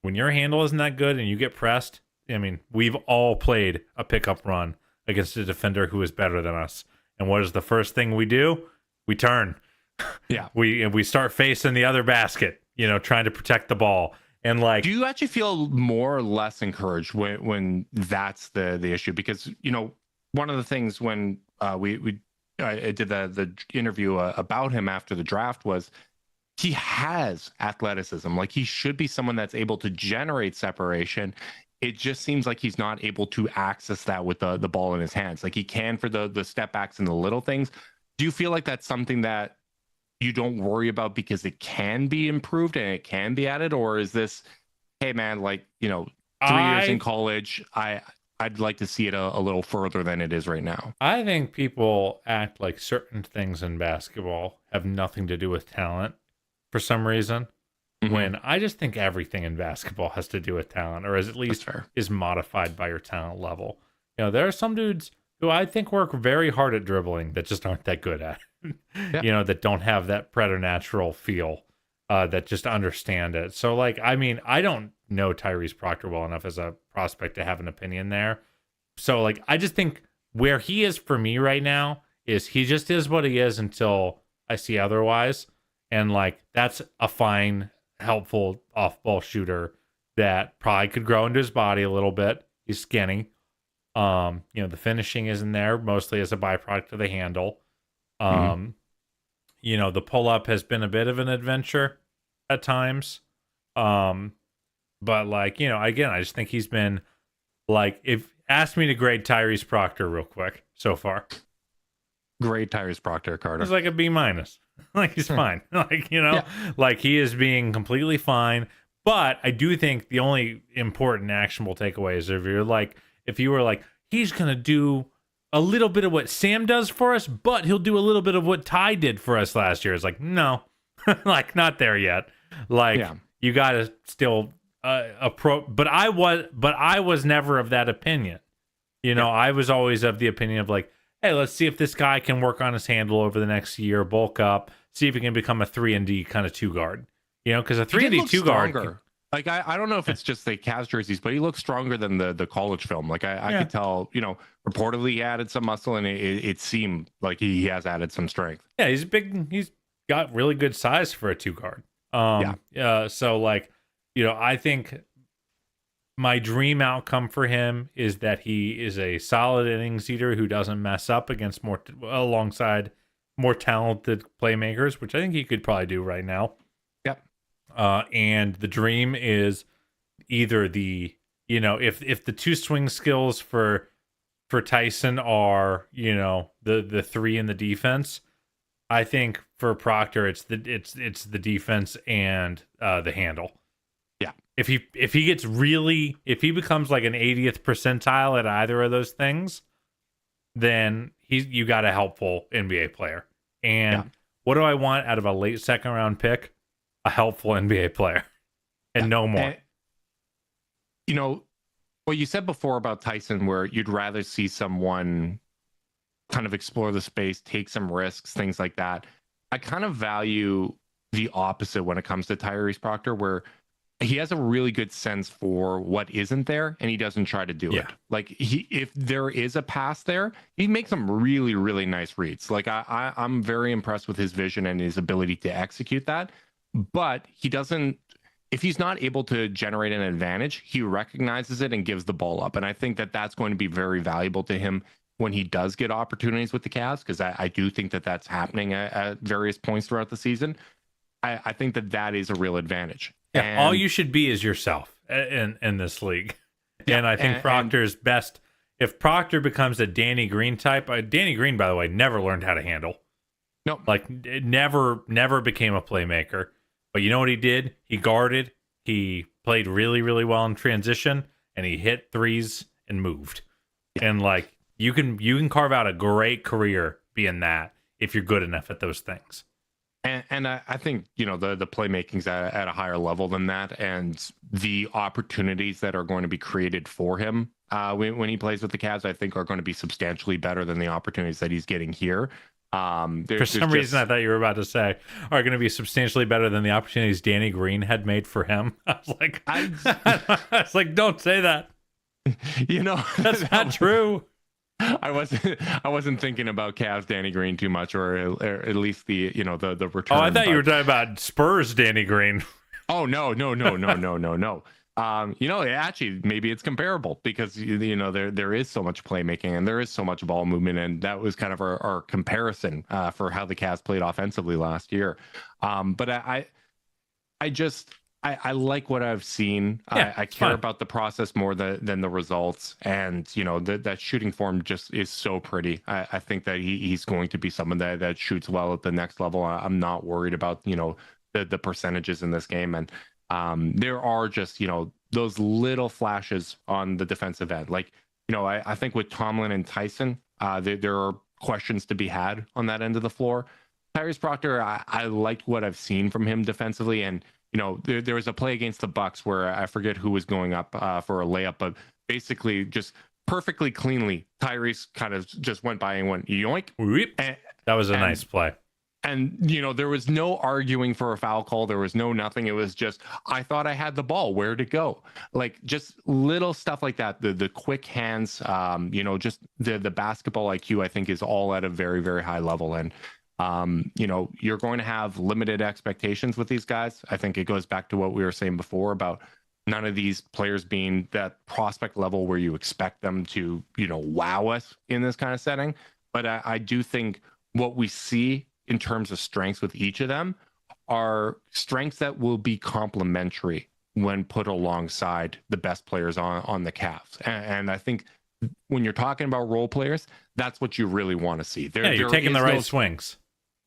your handle isn't that good and you get pressed, I mean, we've all played a pickup run against a defender who is better than us. And what is the first thing we do? We turn. Yeah. We start facing the other basket, trying to protect the ball. And do you actually feel more or less encouraged when that's the issue? Because, one of the things when I did the interview about him after the draft was he has athleticism. Like, he should be someone that's able to generate separation. It just seems like he's not able to access that with the ball in his hands. Like, he can for the step backs and the little things. Do you feel like that's something that you don't worry about because it can be improved and it can be added? Or is this, hey man, 3 years in college, I'd like to see it a little further than it is right now? I think people act like certain things in basketball have nothing to do with talent for some reason. Mm-hmm. When I just think everything in basketball has to do with talent, or at least is modified by your talent level. There are some dudes who I think work very hard at dribbling that just aren't that good at it. That don't have that preternatural feel, that just understand it. So, I don't know Tyrese Proctor well enough as a prospect to have an opinion there. So, I just think where he is for me right now is he just is what he is until I see otherwise. And, that's a fine, helpful off-ball shooter that probably could grow into his body a little bit. He's skinny. The finishing isn't there, mostly as a byproduct of the handle. The pull-up has been a bit of an adventure at times. But again, I just think he's been if ask me to grade Tyrese Proctor real quick so far. Grade Tyrese Proctor, Carter. It's like a B-. He's fine. He is being completely fine. But I do think the only important actionable takeaway is if you were he's gonna do a little bit of what Sam does for us, but he'll do a little bit of what Ty did for us last year. It's no, not there yet. You gotta still but I was never of that opinion. I was always of the opinion of hey, let's see if this guy can work on his handle over the next year, bulk up, see if he can become a 3-and-D kind of 2-guard. Because a 3-and-D 2-guard. I don't know if it's just the Cavs jerseys, but he looks stronger than the college film. I could tell, reportedly he added some muscle, and it seemed like he has added some strength. Yeah, he's big. He's got really good size for a 2-guard. So I think my dream outcome for him is that he is a solid innings eater who doesn't mess up against alongside more talented playmakers, which I think he could probably do right now. Yep. And the dream is either if the two swing skills for Tyson are the 3 in the defense, I think for Proctor it's the defense and the handle. Yeah. If he becomes an 80th percentile at either of those things, then you got a helpful NBA player. And what do I want out of a late second round pick? A helpful NBA player, and no more. And, what you said before about Tyson, where you'd rather see someone kind of explore the space, take some risks, things like that. I kind of value the opposite when it comes to Tyrese Proctor, where he has a really good sense for what isn't there, and he doesn't try to do it. If there is a pass there, he makes some really, really nice reads. I'm very impressed with his vision and his ability to execute that. But he doesn't, if he's not able to generate an advantage, he recognizes it and gives the ball up. And I think that that's going to be very valuable to him when he does get opportunities with the Cavs, because I do think that that's happening at various points throughout the season. I think that is a real advantage. Yeah, and all you should be is yourself in this league. Yeah, and I think Proctor's best. If Proctor becomes a Danny Green type, Danny Green, by the way, never learned how to handle. No, it never became a playmaker. But you know what he did? He guarded. He played really, really well in transition, and he hit threes and moved. Yeah. And you can carve out a great career being that if you're good enough at those things. And I think the playmaking's at a higher level than that, and the opportunities that are going to be created for him when he plays with the Cavs, I think, are going to be substantially better than the opportunities that he's getting here. For some reason, I thought you were about to say are going to be substantially better than the opportunities Danny Green had made for him. I was like, don't say that. That's not true. I wasn't thinking about Cavs Danny Green too much, or at least the return. Oh, I thought you were talking about Spurs Danny Green. Oh no. Actually, maybe it's comparable because there is so much playmaking and there is so much ball movement, and that was kind of our comparison for how the Cavs played offensively last year. But I like what I've seen. Yeah, I care about the process more than the results, and that shooting form just is so pretty. I think that he's going to be someone that shoots well at the next level. I'm not worried about the percentages in this game, and there are just those little flashes on the defensive end. I think with Tomlin and Tyson, there are questions to be had on that end of the floor. Tyrese Proctor, I like what I've seen from him defensively, and there was a play against the Bucks where I forget who was going up for a layup, but basically just perfectly cleanly, Tyrese kind of just went by and went yoink. That was a nice play. And, there was no arguing for a foul call. There was no nothing. It was just, I thought I had the ball. Where'd it go? Like, just little stuff like that. The quick hands, just the basketball IQ, I think, is all at a very, very high level. And, you're going to have limited expectations with these guys. I think it goes back to what we were saying before about none of these players being that prospect level where you expect them to, wow us in this kind of setting. But I do think what we see in terms of strengths with each of them are strengths that will be complementary when put alongside the best players on the Cavs. And I think when you're talking about role players, that's what you really want to see. You're taking the right swings.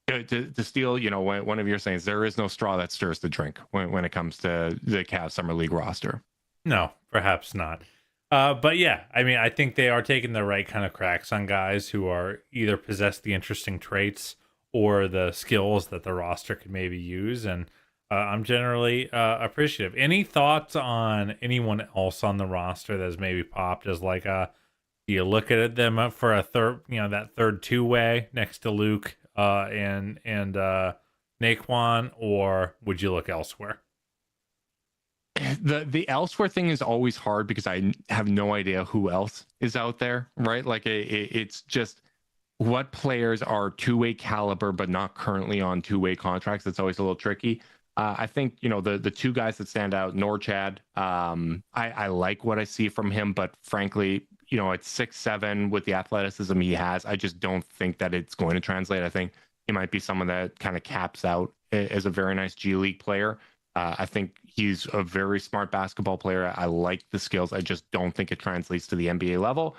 To steal, one of your sayings, there is no straw that stirs the drink when it comes to the Cavs Summer League roster. No, perhaps not. But yeah, I mean, I think they are taking the right kind of cracks on guys who are either possess the interesting traits or the skills that the roster could maybe use. And I'm generally appreciative. Any thoughts on anyone else on the roster that's maybe popped as like do you look at them up for a third, that third two-way next to Luke and Naquin, or would you look elsewhere? The elsewhere thing is always hard because I have no idea who else is out there, right? Like it's just what players are two-way caliber but not currently on two-way contracts. That's always a little tricky. I think the two guys that stand out, Norchad, I like what I see from him, but frankly, at 6'7" with the athleticism he has, I just don't think that it's going to translate. I think he might be someone that kind of caps out as a very nice G League player. I think he's a very smart basketball player. I like the skills. I just don't think it translates to the NBA level.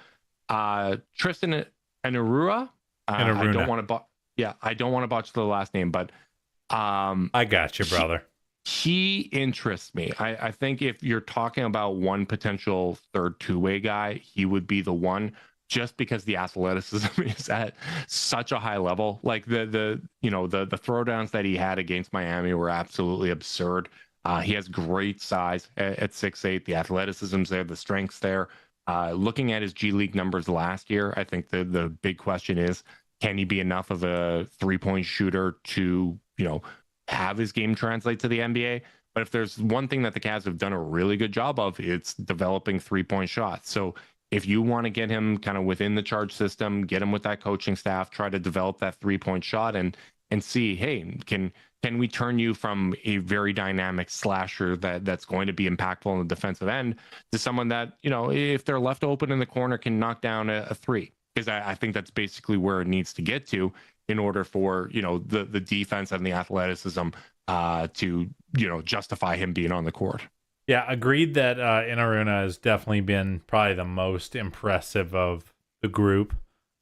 Tristan Enaruna. I don't want to botch the last name, but I got you, brother. He interests me. I think if you're talking about one potential third two-way guy, he would be the one, just because the athleticism is at such a high level. Like the throwdowns that he had against Miami were absolutely absurd. He has great size at 6'8". The athleticism's there, the strength's there. Looking at his G League numbers last year, I think the big question is, can he be enough of a three-point shooter to, have his game translate to the NBA? But if there's one thing that the Cavs have done a really good job of, it's developing three-point shots. So if you want to get him kind of within the charge system, get him with that coaching staff, try to develop that three-point shot and see, hey, can we turn you from a very dynamic slasher that's going to be impactful on the defensive end to someone that, if they're left open in the corner, can knock down a three? Because I think that's basically where it needs to get to in order for, the defense and the athleticism to, justify him being on the court. Yeah, agreed that Enaruna has definitely been probably the most impressive of the group.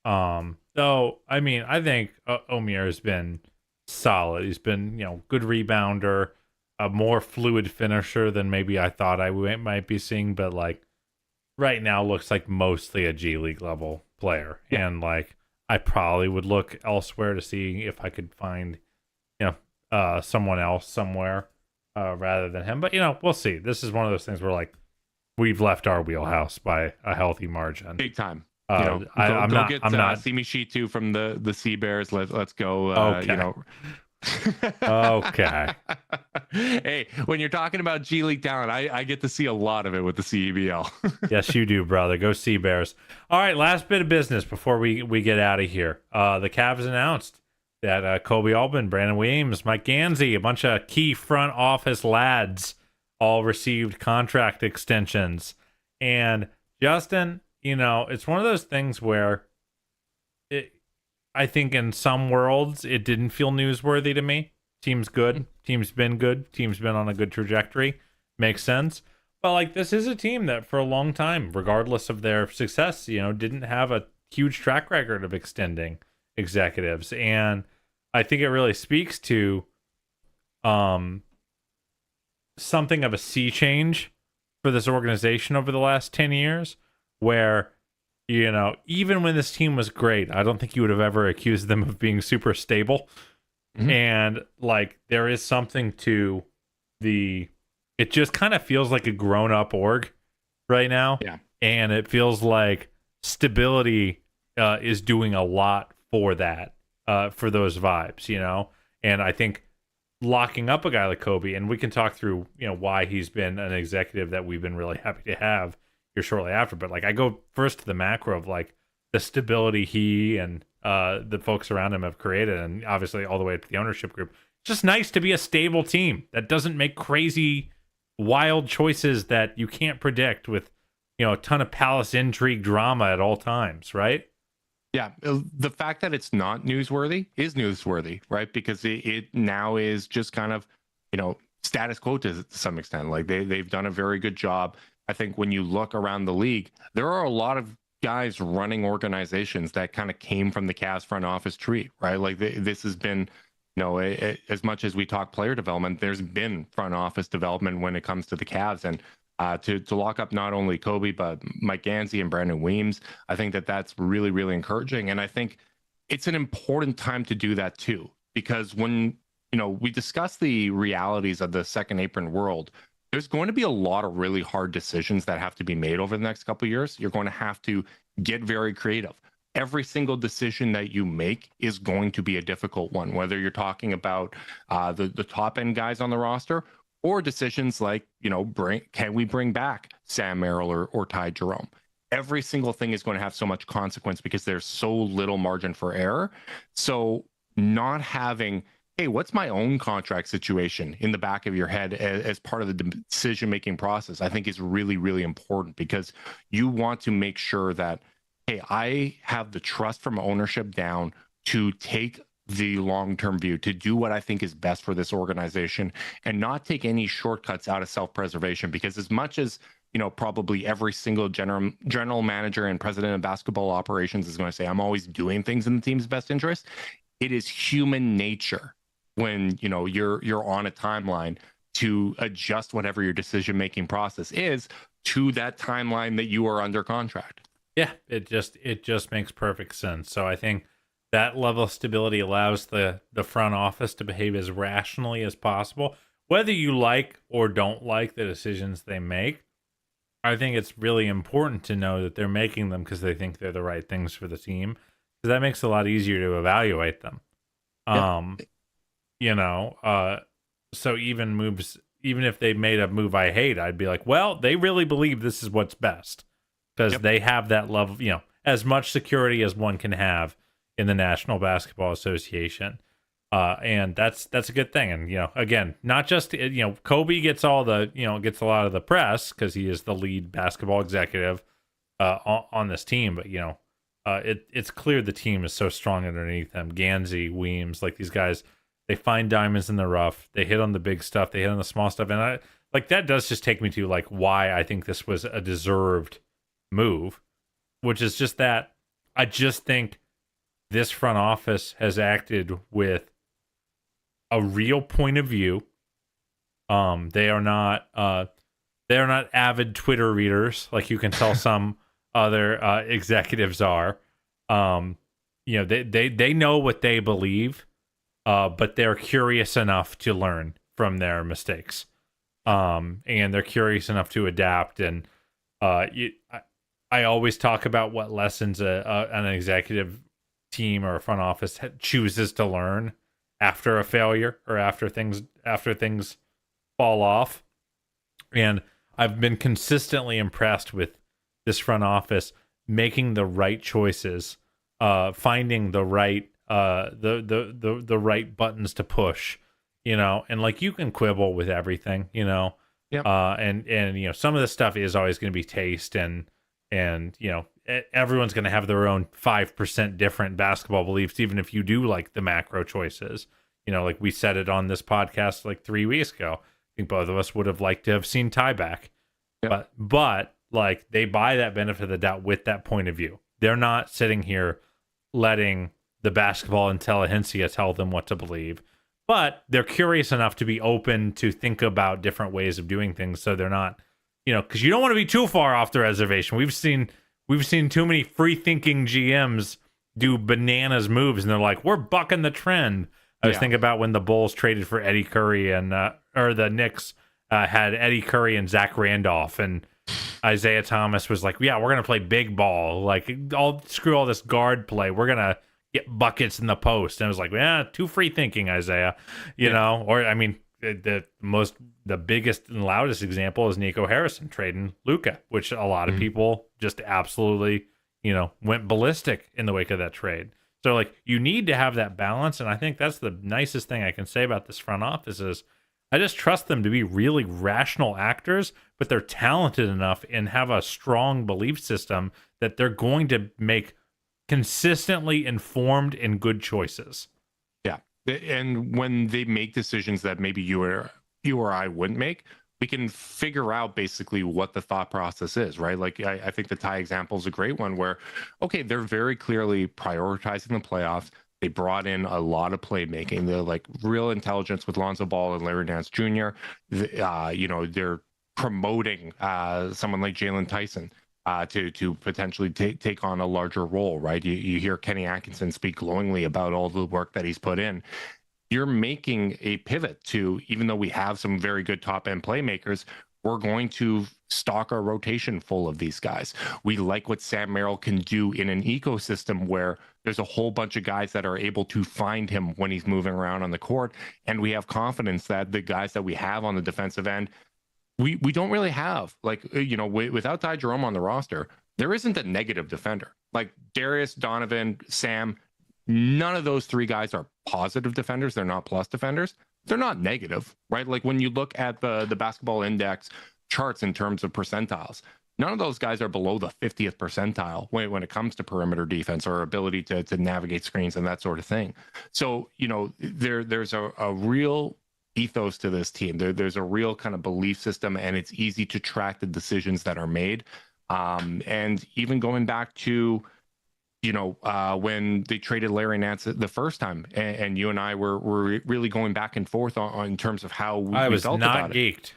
Though, I mean, I think Omier has been solid. He's been, good rebounder, a more fluid finisher than maybe I thought I might be seeing, but like right now looks like mostly a G League level player. Yeah. And like I probably would look elsewhere to see if I could find, someone else somewhere rather than him. But, we'll see. This is one of those things where like we've left our wheelhouse by a healthy margin. Big time. I'm not. Simi Shitu from the Sea Bears. Let's go. Okay. Okay. Hey, when you're talking about G League talent, I get to see a lot of it with the CEBL. Yes, you do, brother. Go Sea Bears. All right, last bit of business before we get out of here. The Cavs announced that Koby Altman, Brandon Williams, Mike Gansey, a bunch of key front office lads all received contract extensions. And Justin, it's one of those things where I think in some worlds it didn't feel newsworthy to me. Team's good. Team's been good. Team's been on a good trajectory. Makes sense. But like this is a team that for a long time, regardless of their success, didn't have a huge track record of extending executives. And I think it really speaks to something of a sea change for this organization over the last 10 years where even when this team was great, I don't think you would have ever accused them of being super stable. And like there is something to it just kind of feels like a grown up org right now. Yeah. And it feels like stability is doing a lot for that, for those vibes, you know? And I think locking up a guy like Koby, and we can talk through, you know, why he's been an executive that we've been really happy to have here shortly after. But like I go first to the macro of like the stability he and the folks around him have created, and obviously all the way to the ownership group. It's just nice to be a stable team that doesn't make crazy, wild choices that you can't predict with, you know, a ton of palace intrigue drama at all times, right? Yeah, the fact that it's not newsworthy is newsworthy, right? Because it now is just kind of, you know, status quo to some extent. Like they've done a very good job. I think when you look around the league, there are a lot of guys running organizations that kind of came from the Cavs front office tree, right? Like this has been, you know, as much as we talk player development, there's been front office development when it comes to the Cavs. And to lock up not only Koby, but Mike Gansey and Brandon Weems, I think that's really, really encouraging. And I think it's an important time to do that too, because when, you know, we discuss the realities of the second apron world, there's going to be a lot of really hard decisions that have to be made over the next couple of years. You're going to have to get very creative. Every single decision that you make is going to be a difficult one, whether you're talking about the top end guys on the roster, or decisions like, you know, can we bring back Sam Merrill or Ty Jerome? Every single thing is going to have so much consequence because there's so little margin for error. So not having, hey, what's my own contract situation in the back of your head as part of the decision-making process, I think is really, really important, because you want to make sure that, hey, I have the trust from ownership down to take the long-term view, to do what I think is best for this organization and not take any shortcuts out of self-preservation. Because as much as, you know, probably every single general manager and president of basketball operations is going to say, I'm always doing things in the team's best interest, it is human nature when, you know, you're on a timeline to adjust whatever your decision-making process is to that timeline that you are under contract. Yeah, it just makes perfect sense. So I think that level of stability allows the front office to behave as rationally as possible. Whether you like or don't like the decisions they make, I think it's really important to know that they're making them because they think they're the right things for the team, because that makes it a lot easier to evaluate them. You know, so even if they made a move I hate, I'd be like, well, they really believe this is what's best, because they have that level, you know, as much security as one can have in the National Basketball Association. And that's a good thing. And, you know, again, not just, you know, Koby gets a lot of the press because he is the lead basketball executive on this team. But, you know, it's clear the team is so strong underneath them. Gansey, Weems, like these guys, they find diamonds in the rough. They hit on the big stuff. They hit on the small stuff. And that does just take me to like why I think this was a deserved move, which is just that I just think this front office has acted with a real point of view. They are not avid Twitter readers like you can tell some other executives are. You know, they know what they believe, but they're curious enough to learn from their mistakes, and they're curious enough to adapt. And I always talk about what lessons an executive team or a front office chooses to learn after a failure or after things fall off. And I've been consistently impressed with this front office making the right choices, finding the right the right buttons to push, you know. And like, you can quibble with everything, you know. And you know, some of this stuff is always going to be taste, and you know, everyone's going to have their own 5% different basketball beliefs, even if you do like the macro choices. You know, like we said it on this podcast like 3 weeks ago. I think both of us would have liked to have seen Ty back. But like, they buy that benefit of the doubt with that point of view. They're not sitting here letting the basketball intelligentsia tell them what to believe, but they're curious enough to be open to think about different ways of doing things. So they're not, you know, because you don't want to be too far off the reservation. We've seen too many free thinking GMs do bananas moves, and they're like, we're bucking the trend. I was thinking about when the Bulls traded for Eddie Curry and or the Knicks had Eddie Curry and Zach Randolph, and Isaiah Thomas was like, yeah, we're going to play big ball. Like, screw all this guard play. We're going to get buckets in the post. And I was like, yeah, too free thinking, Isaiah. You know? Or, I mean, the biggest and loudest example is Nico Harrison trading Luka, which a lot of people just absolutely, went ballistic in the wake of that trade. So, like, you need to have that balance. And I think that's the nicest thing I can say about this front office is I just trust them to be really rational actors, but they're talented enough and have a strong belief system that they're going to make consistently informed and good choices. Yeah. And when they make decisions that maybe you or I wouldn't make, we can figure out basically what the thought process is, right? Like, I think the Ty example is a great one where, okay, they're very clearly prioritizing the playoffs. They brought in a lot of playmaking. They're like real intelligence with Lonzo Ball and Larry Nance Jr. They're promoting someone like Jaylen Tyson to potentially take on a larger role, right? You hear Kenny Atkinson speak glowingly about all the work that he's put in. You're making a pivot to, even though we have some very good top end playmakers, we're going to stock our rotation full of these guys. We like what Sam Merrill can do in an ecosystem where there's a whole bunch of guys that are able to find him when he's moving around on the court. And we have confidence that the guys that we have on the defensive end, we don't really have, like, without Ty Jerome on the roster, there isn't a negative defender. Like Darius, Donovan, Sam, none of those three guys are positive defenders. They're not plus defenders. They're not negative, right? Like when you look at the basketball index charts in terms of percentiles, none of those guys are below the 50th percentile when it comes to perimeter defense or ability to navigate screens and that sort of thing. So, there's a real ethos to this team. There's a real kind of belief system, and it's easy to track the decisions that are made. And even going back to, when they traded Larry Nance the first time, and you and I were really going back and forth on in terms of how we I was felt not about geeked.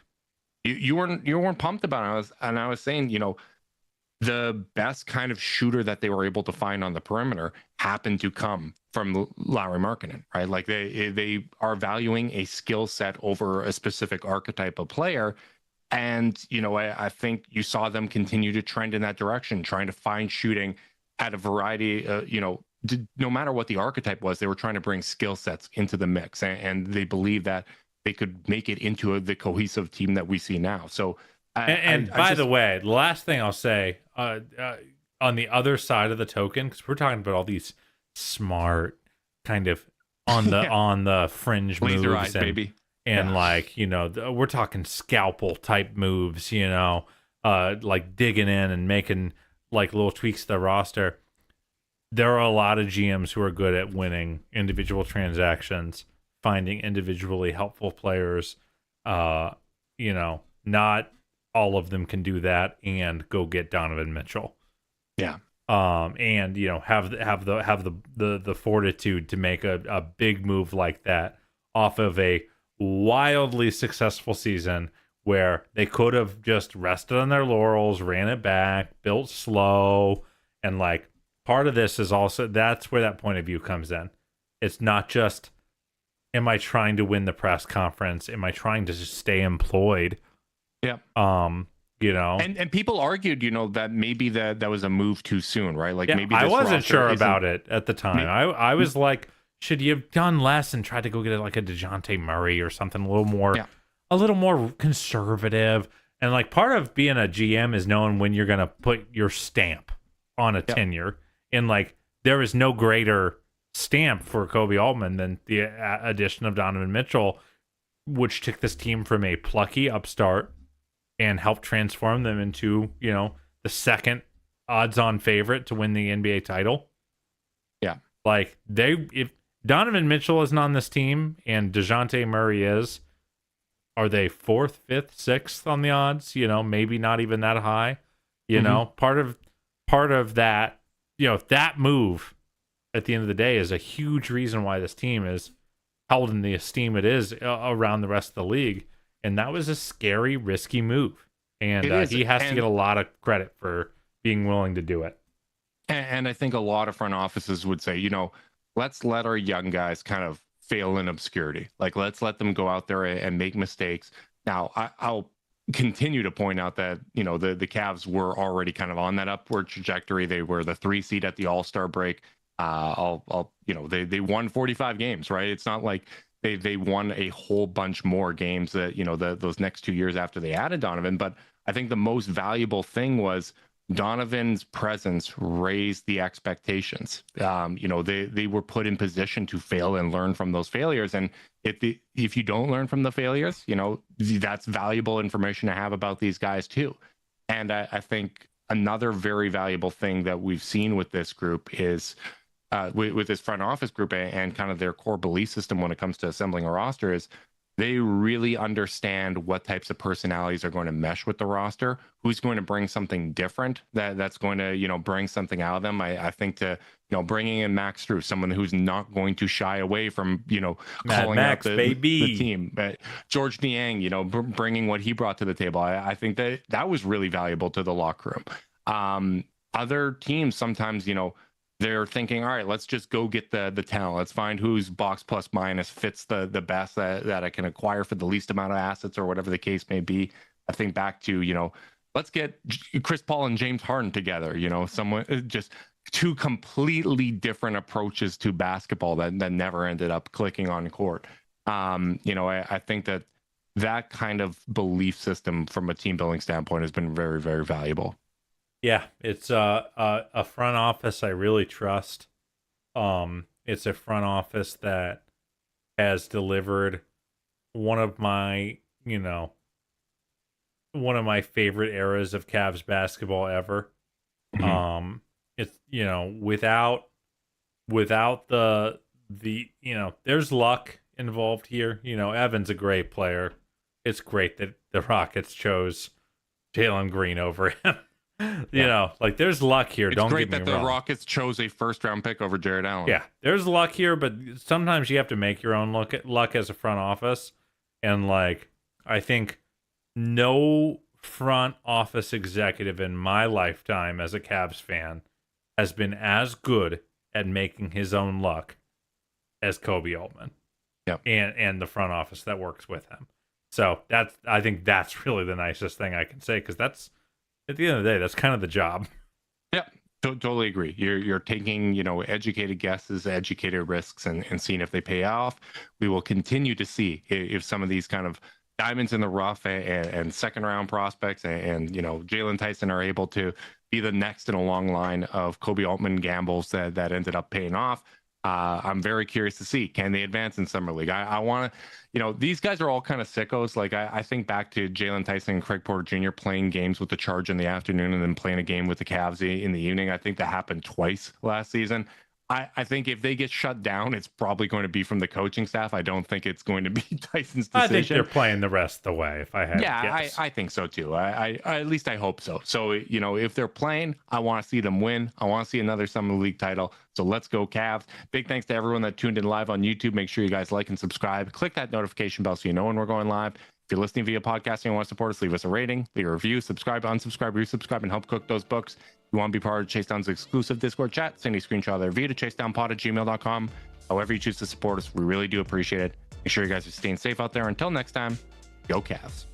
it. You weren't pumped about it. I was saying, the best kind of shooter that they were able to find on the perimeter happened to come from Lauri Markkanen, right? Like they are valuing a skill set over a specific archetype of player. And, I think you saw them continue to trend in that direction, trying to find shooting at a variety, no matter what the archetype was, they were trying to bring skill sets into the mix. And they believe that they could make it into the cohesive team that we see now. So, by the way, the last thing I'll say on the other side of the token, because we're talking about all these smart kind of on the fringe moves, eyes, baby. And we're talking scalpel type moves, like digging in and making like little tweaks to the roster. There are a lot of GMs who are good at winning individual transactions, finding individually helpful players. Not all of them can do that and go get Donovan Mitchell. Yeah. And have the fortitude to make a big move like that off of a wildly successful season where they could have just rested on their laurels, ran it back, built slow, and like part of this is also that's where that point of view comes in. It's not just, am I trying to win the press conference? Am I trying to just stay employed? Yeah. And people argued, that maybe that was a move too soon, right? Like maybe this I wasn't sure about it at the time. I was like, should you have done less and tried to go get like a DeJounte Murray or something a little more conservative? And like part of being a GM is knowing when you're going to put your stamp on a tenure. And like there is no greater stamp for Koby Altman than the addition of Donovan Mitchell, which took this team from a plucky upstart and helped transform them into, the second odds-on favorite to win the NBA title. Yeah. Like if Donovan Mitchell isn't on this team and DeJounte Murray is, are they 4th, 5th, 6th on the odds? Maybe not even that high. Part of that, that move at the end of the day is a huge reason why this team is held in the esteem it is around the rest of the league. And that was a scary, risky move. And he has to get a lot of credit for being willing to do it. And I think a lot of front offices would say, let's let our young guys kind of fail in obscurity. Like, let's let them go out there and make mistakes. Now, I'll continue to point out that, you know, the Cavs were already kind of on that upward trajectory. They were the 3 seed at the All-Star break. You know, they won 45 games, right? It's not like they won a whole bunch more games that, you know, those next 2 years after they added Donovan. But I think the most valuable thing was Donovan's presence raised the expectations. You know, they were put in position to fail and learn from those failures. And if you don't learn from the failures, you know, that's valuable information to have about these guys too. And I think another very valuable thing that we've seen with this group is with this front office group and kind of their core belief system when it comes to assembling a roster is they really understand what types of personalities are going to mesh with the roster, who's going to bring something different that's going to, you know, bring something out of them. I think to, you know, bringing in Max Strus, someone who's not going to shy away from, you know, calling out the team. But George Niang, you know, bringing what he brought to the table. I think that was really valuable to the locker room. Other teams sometimes, you know, they're thinking, all right, let's just go get the talent. Let's find whose box plus minus fits the best that I can acquire for the least amount of assets or whatever the case may be. I think back to, you know, let's get Chris Paul and James Harden together, you know, just two completely different approaches to basketball that never ended up clicking on court. You know, I think that kind of belief system from a team building standpoint has been very, very valuable. Yeah, it's a front office I really trust. It's a front office that has delivered one of my favorite eras of Cavs basketball ever. Mm-hmm. It's, you know, without the you know, there's luck involved here. You know, Evan's a great player. It's great that the Rockets chose Jaylen Green over him. You know, like, there's luck here. Don't get me wrong. It's great that the Rockets chose a first-round pick over Jared Allen. Yeah, there's luck here, but sometimes you have to make your own luck as a front office. And, like, I think no front office executive in my lifetime as a Cavs fan has been as good at making his own luck as Koby Altman. Yep. And the front office that works with him. So I think that's really the nicest thing I can say, because that's, at the end of the day, that's kind of the job. Yep, totally agree. You're taking, you know, educated guesses, educated risks, and seeing if they pay off. We will continue to see if some of these kind of diamonds in the rough and second round prospects and you know, Jaylen, Tyson are able to be the next in a long line of Koby Altman gambles that ended up paying off. I'm very curious to see, can they advance in Summer League? I want to, you know, these guys are all kind of sickos. Like, I think back to Jaylen, Tyson, and Craig Porter Jr. playing games with the Charge in the afternoon and then playing a game with the Cavs in the evening. I think that happened twice last season. I think if they get shut down, it's probably going to be from the coaching staff. I don't think it's going to be Tyson's decision. I think they're playing the rest of the way, if I had to guess. I think so too. I at least I hope so. So, you know, if they're playing, I want to see them win. I want to see another Summer League title. So let's go Cavs. Big thanks to everyone that tuned in live on YouTube. Make sure you guys like and subscribe. Click that notification bell so you know when we're going live. If you're listening via podcasting and want to support us, leave us a rating, leave a review, subscribe, unsubscribe, resubscribe, and help cook those books. If you want to be part of Chase Down's exclusive Discord chat, send a screenshot of their view to chasedownpod@gmail.com. However you choose to support us, we really do appreciate it. Make sure you guys are staying safe out there. Until next time, go Cavs.